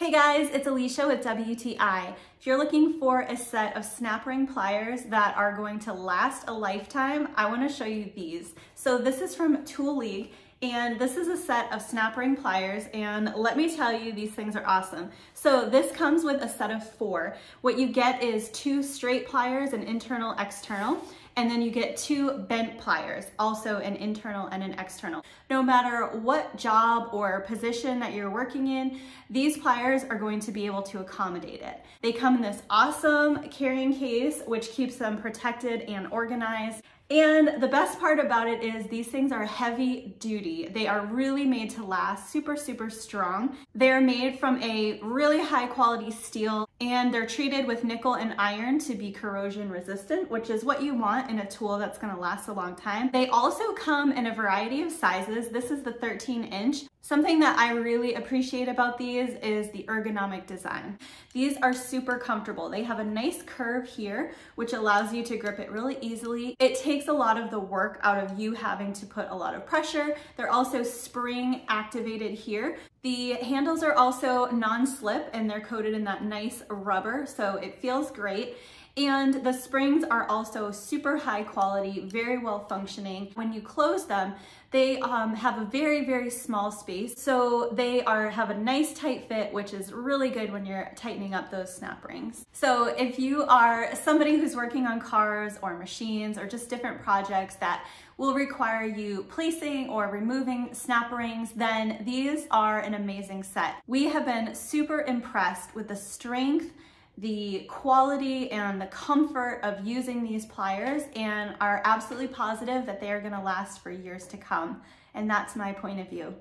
Hey guys, it's Alicia with WTI. If you're looking for a set of snap ring pliers that are going to last a lifetime, I want to show you these. So this is from TOOLEAGUE, and this is a set of snap ring pliers, and let me tell you, these things are awesome. So this comes with a set of 4. What you get is 2 straight pliers, an internal, external, and then you get 2 bent pliers, also an internal and an external. No matter what job or position that you're working in, these pliers are going to be able to accommodate it. They come in this awesome carrying case, which keeps them protected and organized. And the best part about it is these things are heavy duty. They are really made to last, super, super strong. They're made from a really high quality steel, and they're treated with nickel and iron to be corrosion resistant, which is what you want in a tool that's gonna last a long time. They also come in a variety of sizes. This is the 13-inch. Something that I really appreciate about these is the ergonomic design. These are super comfortable. They have a nice curve here, which allows you to grip it really easily. It takes a lot of the work out of you having to put a lot of pressure. They're also spring activated here. The handles are also non-slip, and they're coated in that nice rubber, so it feels great. And the springs are also super high quality, very well functioning. When you close them, they have a very, very small space. So they have a nice tight fit, which is really good when you're tightening up those snap rings. So if you are somebody who's working on cars or machines or just different projects that will require you placing or removing snap rings, then these are an amazing set. We have been super impressed with the strength, the quality, and the comfort of using these pliers, and are absolutely positive that they are going to last for years to come. And that's my point of view.